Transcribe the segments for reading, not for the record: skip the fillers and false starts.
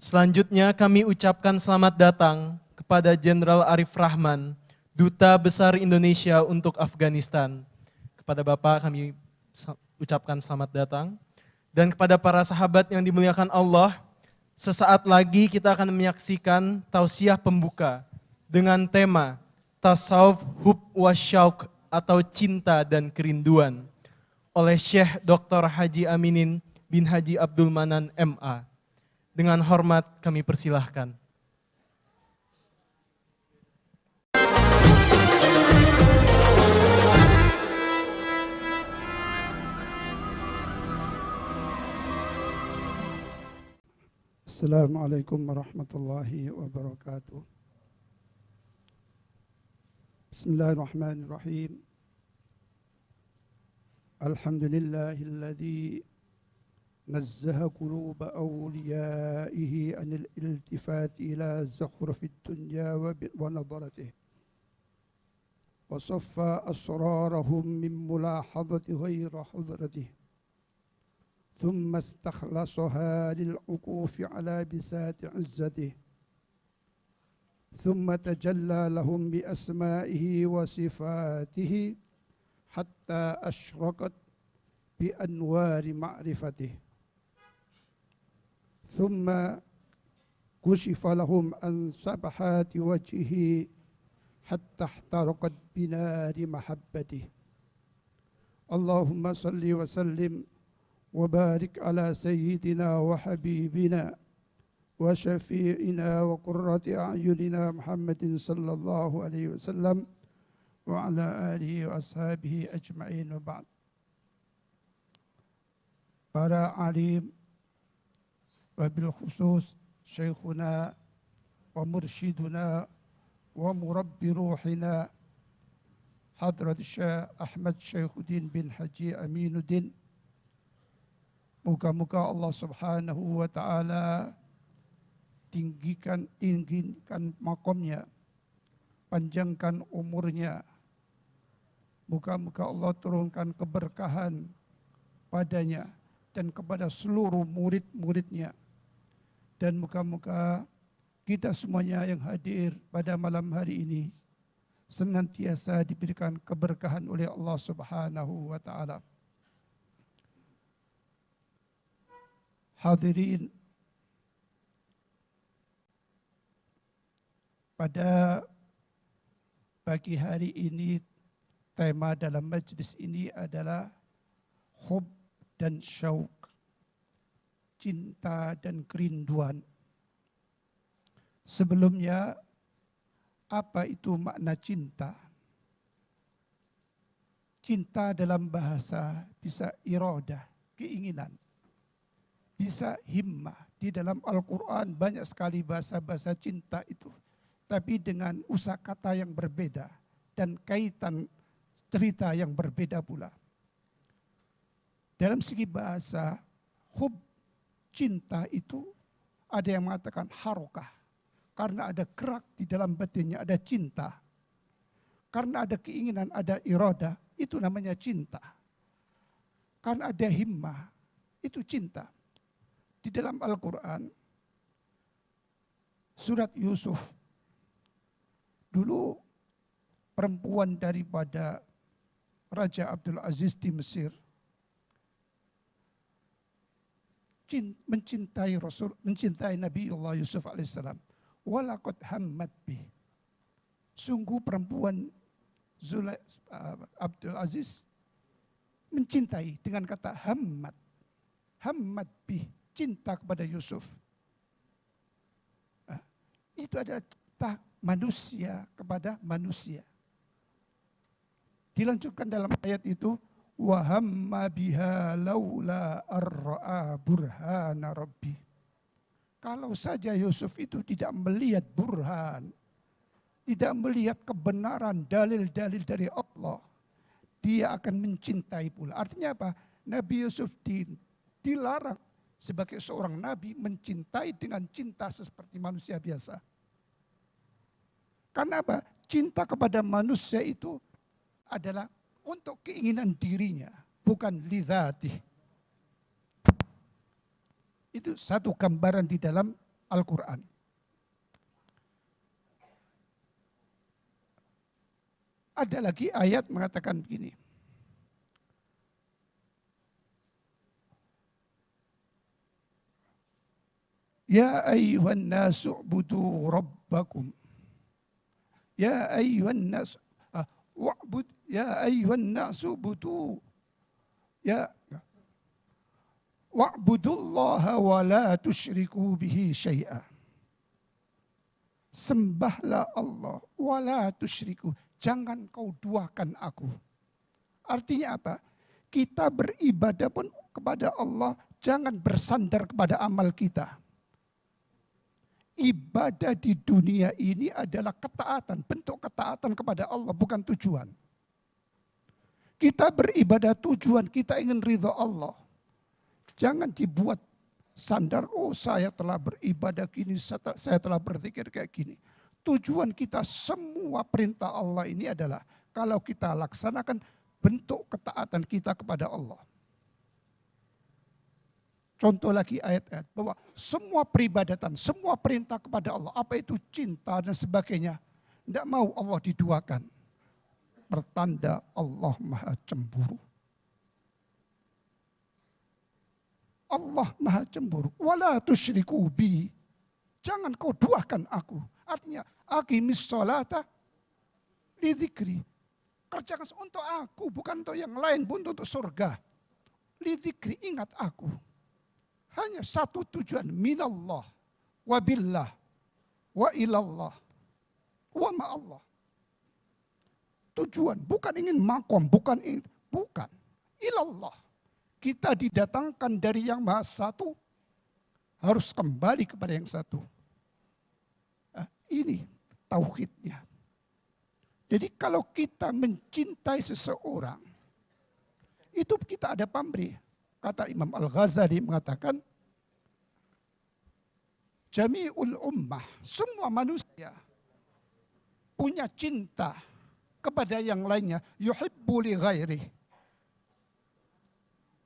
Selanjutnya kami ucapkan selamat datang kepada Jenderal Arif Rahman, Duta Besar Indonesia untuk Afghanistan. Kepada Bapak kami ucapkan selamat datang. Dan kepada para sahabat yang dimuliakan Allah, sesaat lagi kita akan menyaksikan tausiah pembuka dengan tema Tasawuf Hub Wasyauk atau Cinta dan Kerinduan oleh Syekh Dr. Haji Aminin bin Haji Abdul Manan MA. Dengan hormat kami persilahkan. Assalamualaikum warahmatullahi wabarakatuh. Bismillahirrahmanirrahim. Alhamdulillahilladzi nazzaha quluba awliyaihi anil iltifati ila zukhrufid dunya wa nadaratihi. Wa saffa asrarahum min mulahadati ghayra hadratihi. ثم استخلصها للعكوف على بساط عزته ثم تجلى لهم بأسمائه وصفاته حتى أشرقت بأنوار معرفته ثم كشف لهم عن سبحات وجهه حتى احترقت بنار محبته اللهم صل وسلم وبارك على سيدنا وحبيبنا وشفيعنا وقرة أعيننا محمد صلى الله عليه وسلم وعلى آله وأصحابه أجمعين وبعد. Para alim wabil khusus syekhuna wa mursyiduna wa murabbi ruhina Hadrat Syekh Ahmad Syekhuddin bin Haji Aminuddin. Moga-moga Allah Subhanahu wa Ta'ala tinggikan makomnya, panjangkan umurnya. Moga-moga Allah turunkan keberkahan padanya dan kepada seluruh murid-muridnya. Dan moga-moga kita semuanya yang hadir pada malam hari ini senantiasa diberikan keberkahan oleh Allah Subhanahu wa Ta'ala. Hadirin, pada pagi hari ini tema dalam majlis ini adalah hub dan syauq, cinta dan kerinduan. Sebelumnya, apa itu makna cinta? Cinta dalam bahasa bisa iradah, keinginan. Bisa himmah. Di dalam Al-Quran banyak sekali bahasa-bahasa cinta itu. Tapi dengan usakata yang berbeda. Dan kaitan cerita yang berbeda pula. Dalam segi bahasa, hub, cinta itu ada yang mengatakan harokah. Karena ada gerak di dalam batinnya, ada cinta. Karena ada keinginan, ada iradah, itu namanya cinta. Karena ada himmah, itu cinta. Di dalam Al-Quran, surat Yusuf, dulu perempuan daripada Raja Abdul Aziz di Mesir, mencintai Nabi Allah Yusuf alaihissalam. Walaqad hammat bih. Sungguh perempuan Abdul Aziz mencintai dengan kata hammat. Hammat bih. Cinta kepada Yusuf. Itu adalah cinta manusia kepada manusia. Dilanjutkan dalam ayat itu, wa hamma biha laula ar-ra'a burhana rabbi. Kalau saja Yusuf itu tidak melihat burhan, tidak melihat kebenaran dalil-dalil dari Allah, dia akan mencintai pula. Artinya apa? Nabi Yusuf dilarang sebagai seorang nabi mencintai dengan cinta seperti manusia biasa. Karena apa? Cinta kepada manusia itu adalah untuk keinginan dirinya, bukan lidzatih. Itu satu gambaran di dalam Al-Quran. Ada lagi ayat mengatakan begini. Ya ayyuhan nasu ubudu rabbakum. Ya ayyuhan nasu wa'bud. Ya ayyuhan nasu ubudu. Ya wa'budullaha wa la tusyriku bihi syai'a. Sembahlah Allah wa la tusyriku. Jangan kau duakan aku. Artinya apa? Kita beribadah pun kepada Allah, jangan bersandar kepada amal kita. Ibadah di dunia ini adalah ketaatan, bentuk ketaatan kepada Allah, bukan tujuan. Kita beribadah tujuan, kita ingin ridha Allah. Jangan dibuat sandar, oh saya telah beribadah gini, saya telah berzikir kayak gini. Tujuan kita semua perintah Allah ini adalah, kalau kita laksanakan bentuk ketaatan kita kepada Allah. Contoh lagi ayat-ayat bahwa semua peribadatan, semua perintah kepada Allah, apa itu cinta dan sebagainya, tidak mau Allah diduakan. Pertanda Allah Maha Cemburu. Allah Maha Cemburu. Wala tusyriku bi. Jangan kau duakan aku. Artinya, aqimis sholata li dzikri. Kerjakan untuk aku, bukan untuk yang lain, bukan untuk surga. Li dzikri, ingat aku. Hanya satu tujuan, minallah, wa billah, wa ilallah, wa ma'allah. Tujuan, bukan ingin makom, bukan. Ilallah. Kita didatangkan dari yang maha satu, harus kembali kepada yang satu. Nah, ini tauhidnya. Jadi kalau kita mencintai seseorang, itu kita ada pamrih. Kata Imam Al-Ghazali mengatakan, Jami'ul ummah, semua manusia punya cinta kepada yang lainnya. Yuhibbu li ghairih.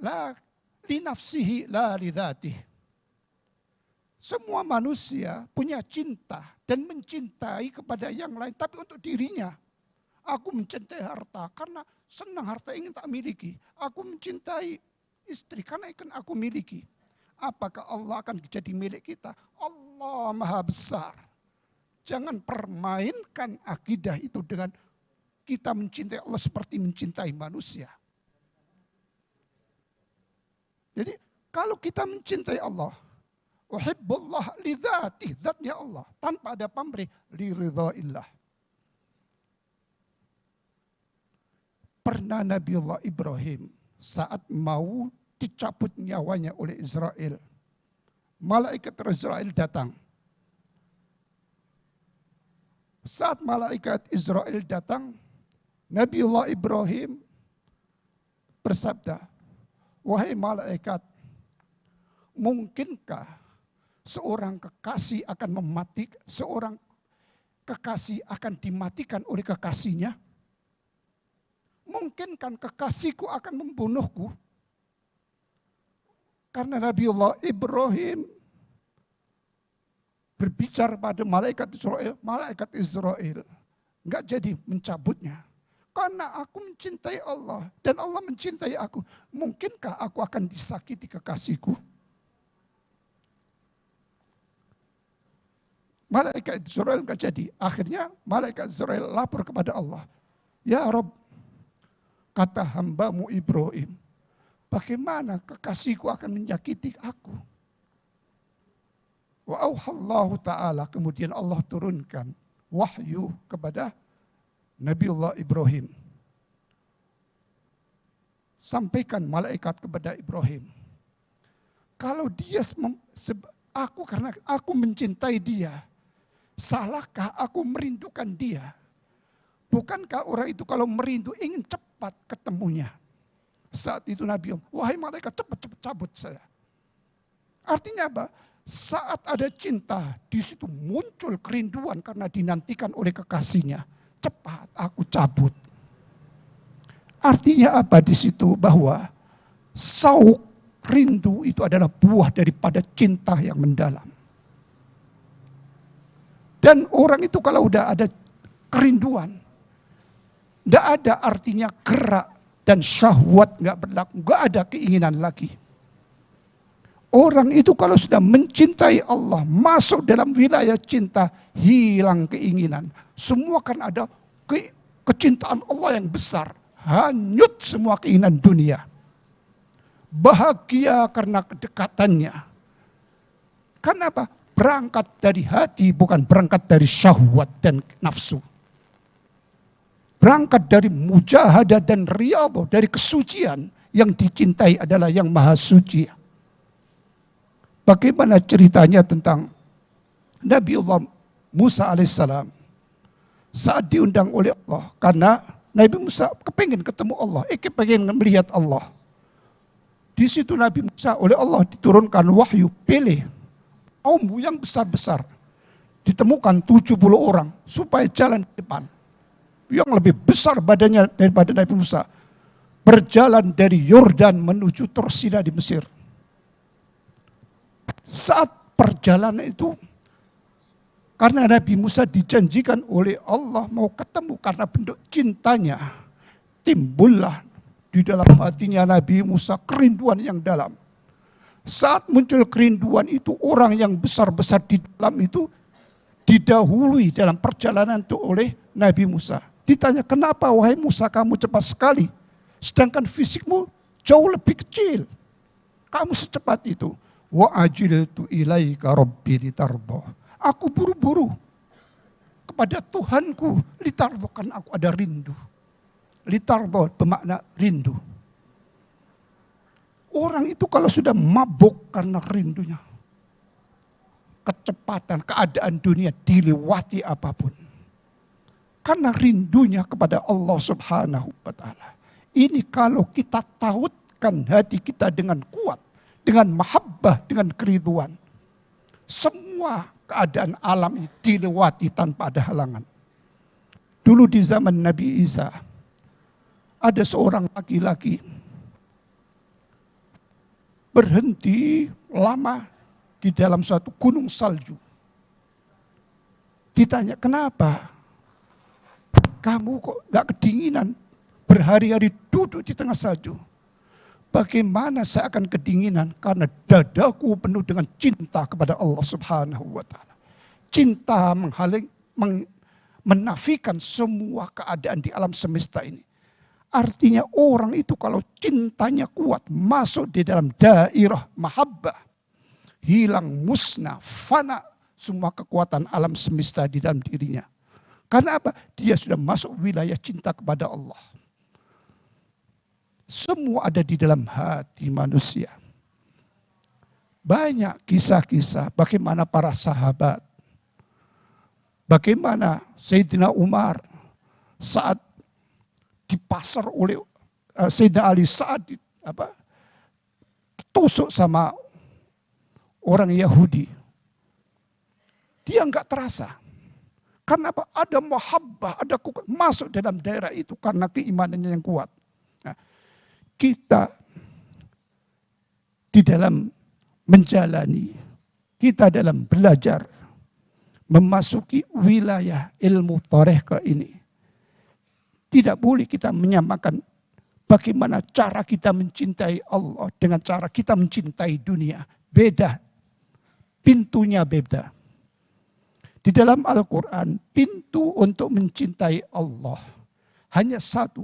La li nafsihi, la li dzatih. Semua manusia punya cinta dan mencintai kepada yang lain, tapi untuk dirinya. Aku mencintai harta karena senang harta ingin tak miliki. Aku mencintai istri karena ikan aku miliki. Apakah Allah akan jadi milik kita? Allah Maha Besar. Jangan permainkan akidah itu dengan kita mencintai Allah seperti mencintai manusia. Jadi kalau kita mencintai Allah, uhibbullah li dzatih, zatnya Allah, tanpa ada pamrih, li ridhaillah. Pernah Nabiullah Ibrahim saat mau dicabut nyawanya oleh Israel. Malaikat Israel datang. Saat malaikat Israel datang, Nabiullah Ibrahim bersabda, wahai malaikat, mungkinkah seorang kekasih akan dimatikan oleh kekasihnya? Mungkinkah kekasihku akan membunuhku? Karena Nabiullah Ibrahim berbicara pada malaikat Israel nggak jadi mencabutnya. Karena aku mencintai Allah dan Allah mencintai aku. Mungkinkah aku akan disakiti kekasihku? Malaikat Israel nggak jadi. Akhirnya malaikat Israel lapor kepada Allah. Ya Rabb, kata hambamu Ibrahim, bagaimana kekasihku akan menyakiti aku? Wa auhallahu ta'ala, kemudian Allah turunkan wahyu kepada Nabiullah Ibrahim. Sampaikan malaikat kepada Ibrahim. Kalau dia, karena aku mencintai dia, salahkah aku merindukan dia? Bukankah orang itu kalau merindu ingin cepat ketemunya? Saat itu Nabi, wahai malaikat, cepat cabut saya. Artinya apa? Saat ada cinta, di situ muncul kerinduan karena dinantikan oleh kekasihnya. Cepat aku cabut. Artinya apa di situ? Bahwa sauk rindu itu adalah buah daripada cinta yang mendalam. Dan orang itu kalau udah ada kerinduan, tidak ada artinya gerak dan syahwat nggak berlaku, nggak ada keinginan lagi. Orang itu kalau sudah mencintai Allah, masuk dalam wilayah cinta, hilang keinginan. Semua kan ada kecintaan Allah yang besar. Hanyut semua keinginan dunia. Bahagia karena kedekatannya. Kenapa? Berangkat dari hati, bukan berangkat dari syahwat dan nafsu. Berangkat dari mujahadah dan riyadhah, dari kesucian. Yang dicintai adalah yang maha suci. Bagaimana ceritanya tentang Nabiullah Musa alaihissalam saat diundang oleh Allah, karena Nabi Musa kepingin ketemu Allah, kepingin melihat Allah. Di situ Nabi Musa oleh Allah diturunkan wahyu, pilih kaum yang besar-besar, ditemukan 70 orang supaya jalan ke depan. Yang lebih besar badannya daripada Nabi Musa, berjalan dari Yordan menuju Torsina di Mesir. Saat perjalanan itu, karena Nabi Musa dijanjikan oleh Allah mau ketemu karena bentuk cintanya, timbullah di dalam hatinya Nabi Musa kerinduan yang dalam. Saat muncul kerinduan itu, orang yang besar-besar di dalam itu didahului dalam perjalanan itu oleh Nabi Musa. Ditanya, kenapa wahai Musa kamu cepat sekali, sedangkan fisikmu jauh lebih kecil, kamu secepat itu? Wa ajiltu ilaika rabbi litarda. Aku buru-buru kepada Tuhanku, litarda, kan aku ada rindu. Litarda bermakna rindu. Orang itu kalau sudah mabuk karena rindunya, kecepatan, keadaan dunia dilewati apapun. Karena rindunya kepada Allah Subhanahu wa ta'ala. Ini kalau kita tautkan hati kita dengan kuat, dengan mahabbah, dengan keriduan, semua keadaan alam ini dilewati tanpa ada halangan. Dulu di zaman Nabi Isa, ada seorang laki-laki berhenti lama di dalam suatu gunung salju. Ditanya, kenapa? Kamu kok gak kedinginan berhari-hari duduk di tengah salju? Bagaimana saya akan kedinginan? Karena dadaku penuh dengan cinta kepada Allah Subhanahu wa ta'ala. Cinta menafikan semua keadaan di alam semesta ini. Artinya orang itu kalau cintanya kuat, masuk di dalam dairah mahabbah, hilang, musnah, fana semua kekuatan alam semesta di dalam dirinya. Karena apa? Dia sudah masuk wilayah cinta kepada Allah. Semua ada di dalam hati manusia. Banyak kisah-kisah bagaimana para sahabat, bagaimana Sayyidina Umar saat dipasar oleh Sayyidina Ali, saat ditusuk sama orang Yahudi. Dia enggak terasa. Karena apa? Ada mahabbah, ada masuk dalam daerah itu karena keimanannya yang kuat. Nah, kita di dalam menjalani, kita dalam belajar, memasuki wilayah ilmu tarekat ini, tidak boleh kita menyamakan bagaimana cara kita mencintai Allah dengan cara kita mencintai dunia. Beda. Pintunya beda. Di dalam Al-Quran, pintu untuk mencintai Allah hanya satu.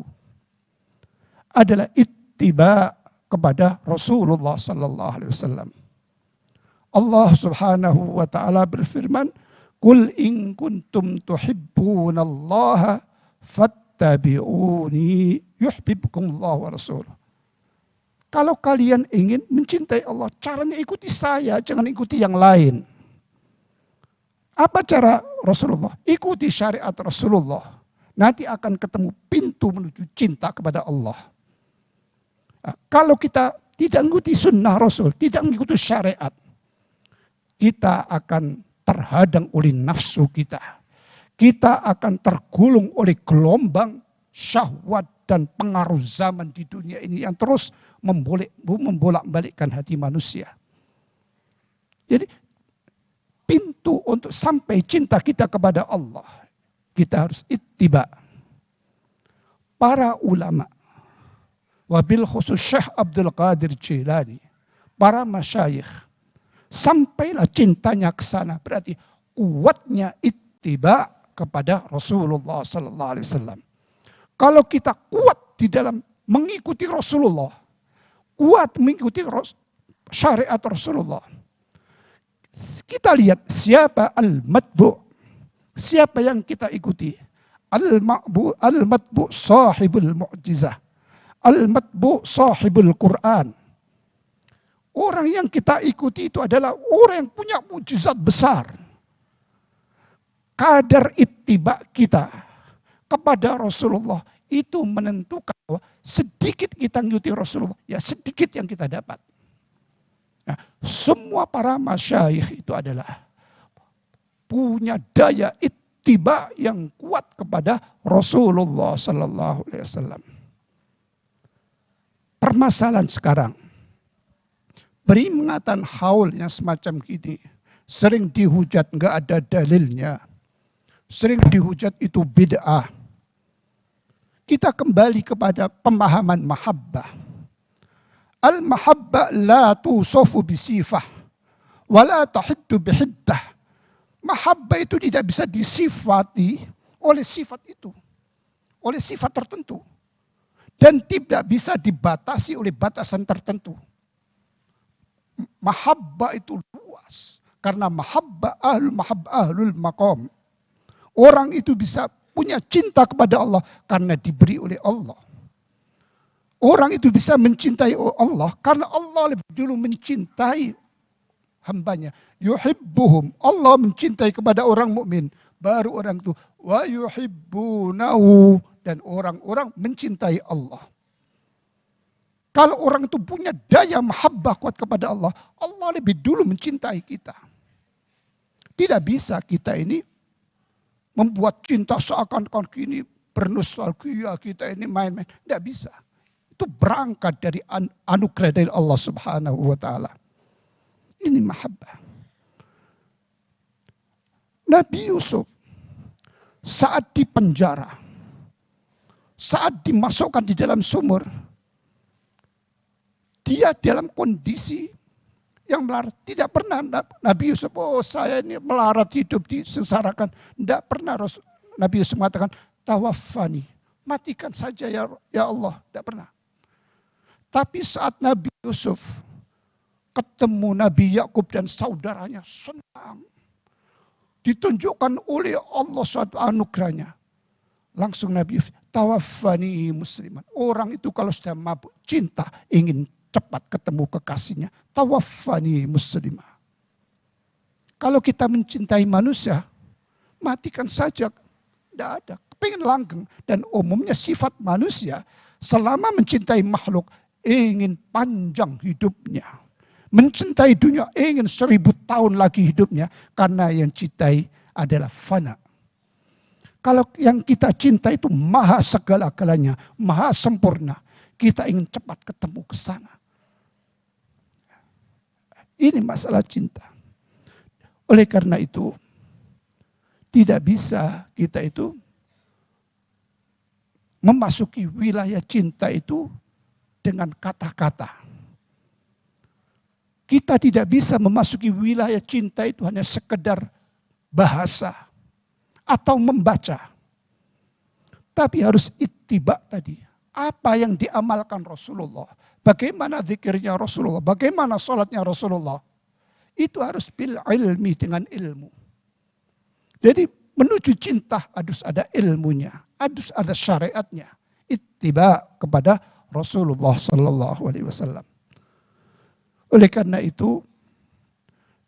Adalah ittiba kepada Rasulullah sallallahu alaihi wasallam. Allah Subhanahu wa taala berfirman, "Qul in kuntum tuhibbunallaha fattabi'uni yuhibbukumullahu wa rasuluh." Kalau kalian ingin mencintai Allah, caranya ikuti saya, jangan ikuti yang lain. Apa cara Rasulullah? Ikuti syariat Rasulullah. Nanti akan ketemu pintu menuju cinta kepada Allah. Nah, kalau kita tidak mengikuti sunnah Rasul, tidak mengikuti syariat, kita akan terhadang oleh nafsu kita. Kita akan tergulung oleh gelombang syahwat dan pengaruh zaman di dunia ini yang terus membolak-balikkan hati manusia. Jadi pintu untuk sampai cinta kita kepada Allah, kita harus ittiba para ulama. Wabil khusus Syekh Abdul Qadir Jilani, para masyayikh, sampailah cintanya ke sana. Berarti kuatnya ittiba kepada Rasulullah sallallahu alaihi wasallam. Kalau kita kuat di dalam mengikuti Rasulullah, kuat mengikuti syariat Rasulullah, kita lihat siapa al-matbu', siapa yang kita ikuti. Al-matbu' sahibul mu'jizah, al-matbu' sahibul Quran. Orang yang kita ikuti itu adalah orang yang punya mukjizat besar. Kadar ittiba kita kepada Rasulullah itu menentukan bahwa sedikit kita mengikuti Rasulullah, ya sedikit yang kita dapat. Nah, semua para masyayikh itu adalah punya daya ittiba yang kuat kepada Rasulullah sallallahu alaihi wasallam. Permasalahan sekarang, peringatan haul yang semacam gini sering dihujat nggak ada dalilnya, sering dihujat itu bid'ah. Kita kembali kepada pemahaman mahabbah. Al-mahabbah la tusofu bisifah wa la tahiddu bihiddah. Mahabbah itu tidak bisa disifati oleh sifat itu, oleh sifat tertentu, dan tidak bisa dibatasi oleh batasan tertentu. Mahabbah itu luas, karena mahabbah ahlul maqam. Orang itu bisa punya cinta kepada Allah karena diberi oleh Allah. Orang itu bisa mencintai Allah karena Allah lebih dulu mencintai hambanya. Yuhibbuhum, Allah mencintai kepada orang mukmin, baru orang itu wa yuhibbunahu, dan orang-orang mencintai Allah. Kalau orang itu punya daya mahabbah kuat kepada Allah, Allah lebih dulu mencintai kita. Tidak bisa kita ini membuat cinta seakan-akan kini bernostalgia, kita ini main-main. Tidak bisa. Itu berangkat dari anugerah dari Allah Subhanahu wa taala. Ini mahabbah. Nabi Yusuf saat di penjara, saat dimasukkan di dalam sumur, dia dalam kondisi yang melarat. Tidak pernah Nabi Yusuf, oh saya ini melarat hidup disesarakan. Tidak pernah Nabi Yusuf mengatakan, tawaffani, matikan saja ya Allah. Tidak pernah. Tapi saat Nabi Yusuf ketemu Nabi Yakub dan saudaranya, senang. Ditunjukkan oleh Allah suatu anugerahnya. Langsung Nabi Yusuf, tawaffani musliman. Orang itu kalau sudah mabuk cinta, ingin cepat ketemu kekasihnya. Tawaffani muslimah. Kalau kita mencintai manusia, matikan saja. Tidak ada. Pengen langgeng. Dan umumnya sifat manusia, selama mencintai makhluk, ingin panjang hidupnya. Mencintai dunia, ingin 1000 tahun lagi hidupnya. Karena yang cintai adalah fana. Kalau yang kita cinta itu maha segala-galanya, maha sempurna. Kita ingin cepat ketemu ke sana. Ini masalah cinta. Oleh karena itu, tidak bisa kita itu memasuki wilayah cinta itu dengan kata-kata. Kita tidak bisa memasuki wilayah cinta itu hanya sekedar bahasa atau membaca. Tapi harus ittiba tadi. Apa yang diamalkan Rasulullah. Bagaimana zikirnya Rasulullah. Bagaimana sholatnya Rasulullah. Itu harus bil ilmi, dengan ilmu. Jadi menuju cinta harus ada ilmunya. Harus ada syariatnya. Ittiba kepada Rasulullah sallallahu alaihi wasallam. Oleh karena itu,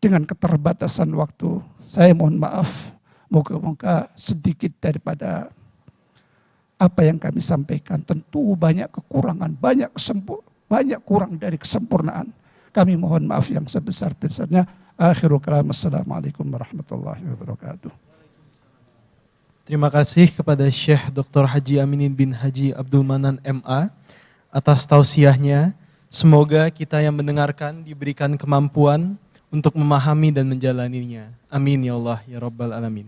dengan keterbatasan waktu, saya mohon maaf, moga-moga sedikit daripada apa yang kami sampaikan. Tentu banyak kekurangan, banyak kurang dari kesempurnaan. Kami mohon maaf yang sebesar-besarnya. Akhirul kalam, assalamualaikum warahmatullahi wabarakatuh. Terima kasih kepada Syekh Dr. Haji Aminin bin Haji Abdul Manan MA atas tausiahnya. Semoga kita yang mendengarkan diberikan kemampuan untuk memahami dan menjalaninya. Amin ya Allah ya Rabbal Alamin.